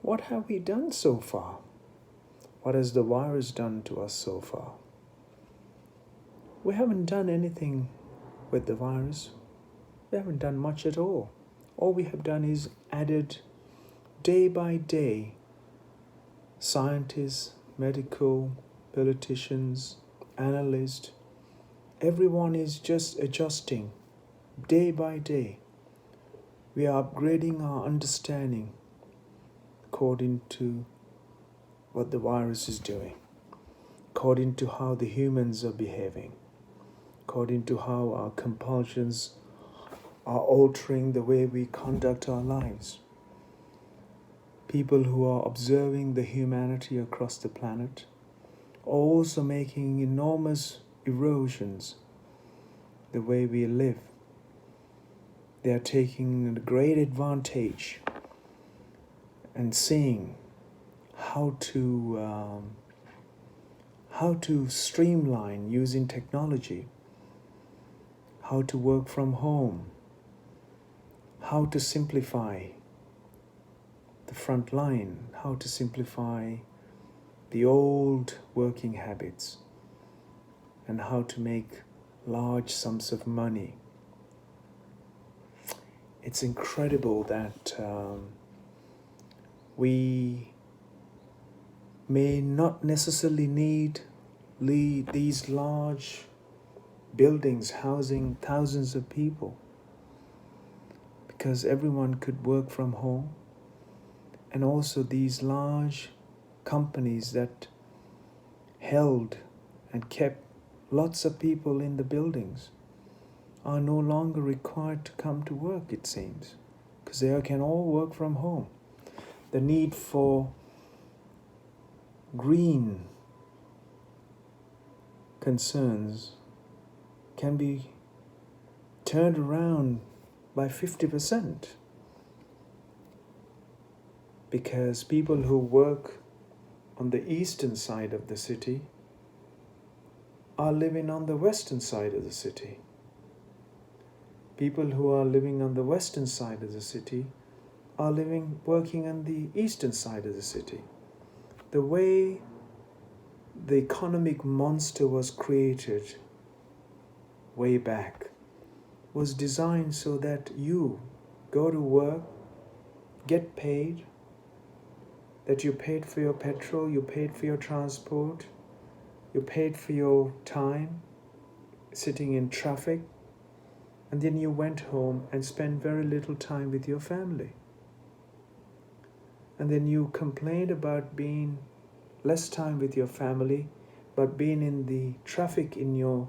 What have we done so far? What has the virus done to us so far? We haven't done anything with the virus. We haven't done much at all. All we have done is added day by day scientists, medical, politicians, analysts, everyone is just adjusting day by day. We are upgrading our understanding according to what the virus is doing, according to how the humans are behaving, according to how our compulsions are altering the way we conduct our lives. People who are observing the humanity across the planet are also making enormous erosions the way we live. They are taking a great advantage and seeing how to streamline using technology, how to work from home, how to simplify the front line, how to simplify the old working habits, and how to make large sums of money. It's incredible that we may not necessarily need these large buildings housing thousands of people, because everyone could work from home. And also these large companies that held and kept lots of people in the buildings are no longer required to come to work, it seems, because they can all work from home. The need for green concerns can be turned around by 50%, because people who work on the eastern side of the city are living on the western side of the city. People who are living on the western side of the city are working on the eastern side of the city. The way the economic monster was created way back was designed so that you go to work, get paid, that you paid for your petrol, you paid for your transport, you paid for your time sitting in traffic, and then you went home and spent very little time with your family. And then you complained about being less time with your family, but being in the traffic in your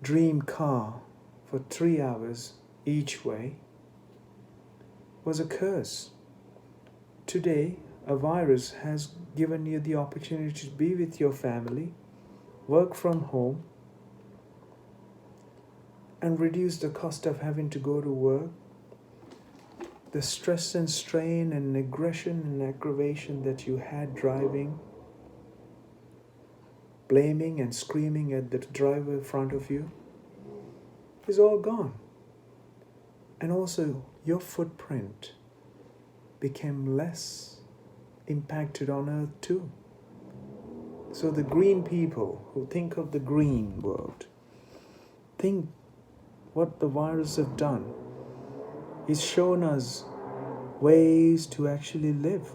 dream car for 3 hours each way was a curse. Today, a virus has given you the opportunity to be with your family, work from home, and reduce the cost of having to go to work. The stress and strain and aggression and aggravation that you had driving, blaming and screaming at the driver in front of you, is all gone. And also, your footprint became less impacted on Earth too. So the green people who think of the green world, think what the virus have done is shown us ways to actually live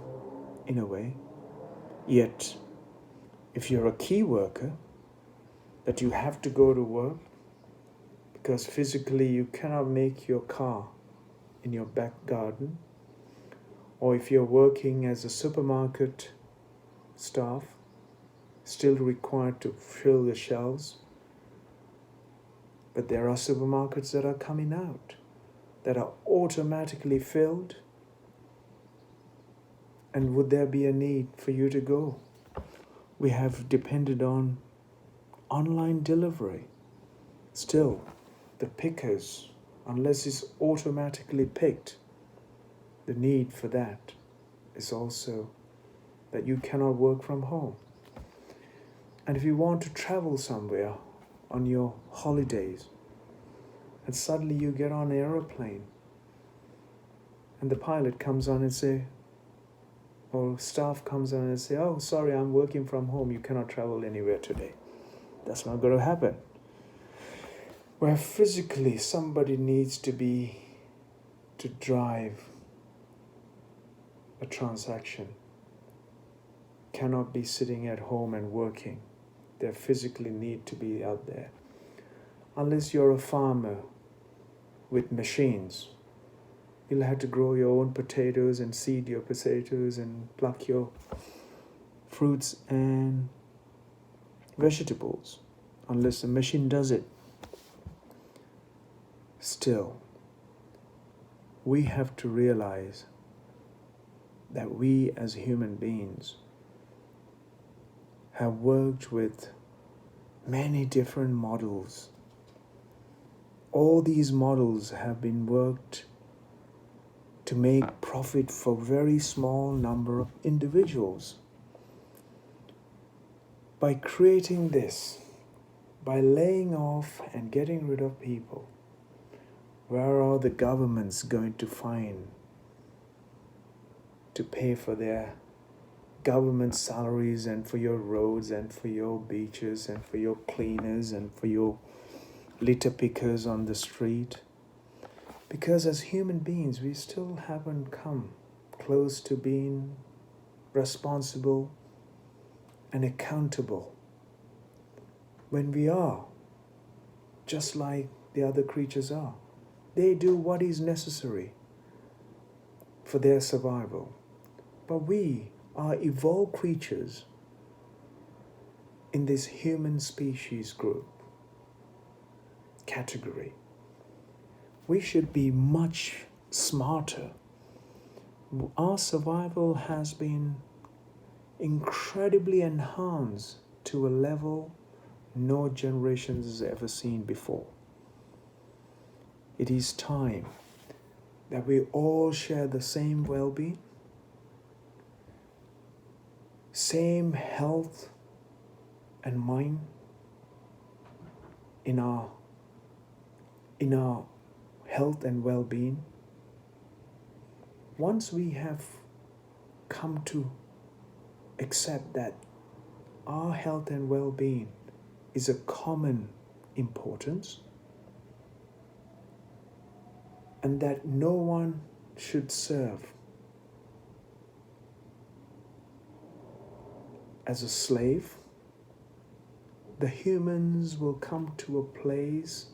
in a way. Yet, if you're a key worker, that you have to go to work because physically you cannot make your car in your back garden, or if you're working as a supermarket staff, still required to fill the shelves. But there are supermarkets that are coming out that are automatically filled. And would there be a need for you to go? We have depended on online delivery. Still, the pickers, unless it's automatically picked, the need for that is also that you cannot work from home. And if you want to travel somewhere on your holidays, and suddenly you get on an aeroplane, and the pilot comes on and say, or staff comes on and say, oh, sorry, I'm working from home, you cannot travel anywhere today. That's not going to happen. Where physically somebody needs to drive a transaction, cannot be sitting at home and working. They physically need to be out there. Unless you're a farmer with machines, you'll have to grow your own potatoes and seed your potatoes and pluck your fruits and vegetables, unless the machine does it. Still, we have to realize that we as human beings have worked with many different models. All these models have been worked to make profit for a very small number of individuals. By creating this, by laying off and getting rid of people, where are the governments going to find to pay for their government salaries and for your roads and for your beaches and for your cleaners and for your litter pickers on the street? Because as human beings, we still haven't come close to being responsible and accountable. When we are, just like the other creatures are, they do what is necessary for their survival. But we are evolved creatures in this human species group category. We should be much smarter. Our survival has been incredibly enhanced to a level no generation has ever seen before. It is time that we all share the same well-being, same health and mind in our health and well-being. Once we have come to accept that our health and well-being is a common importance, and that no one should serve as a slave, the humans will come to a place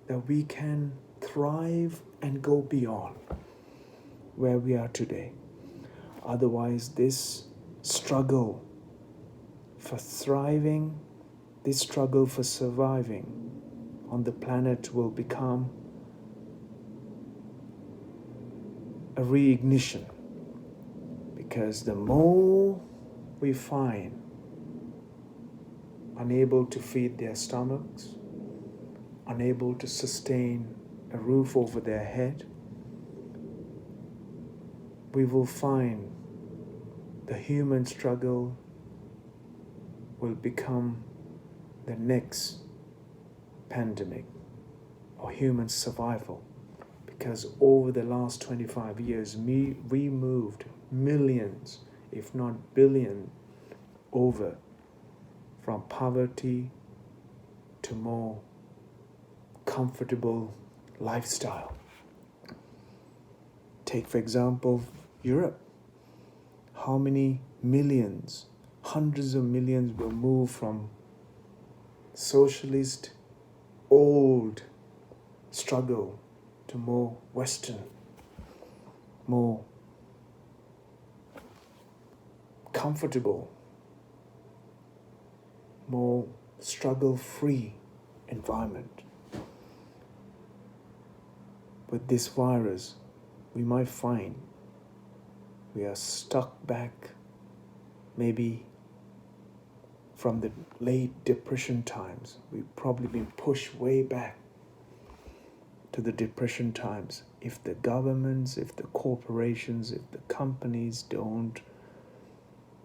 that we can thrive and go beyond where we are today. Otherwise, this struggle for thriving, this struggle for surviving on the planet will become a reignition, because the more we find unable to feed their stomachs, unable to sustain a roof over their head, we will find the human struggle will become the next pandemic or human survival. Because over the last 25 years, we moved millions, if not billion, over from poverty to more comfortable lifestyle. Take, for example, Europe. How many millions, hundreds of millions were moved from socialist, old struggle to more Western, more comfortable, more struggle-free environment. With this virus, we might find we are stuck back maybe from the late Depression times. We've probably been pushed way back to the Depression times. If the governments, if the corporations, if the companies don't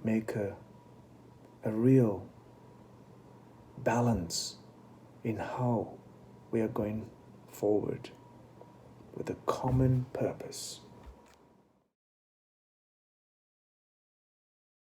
make a real balance in how we are going forward with a common purpose.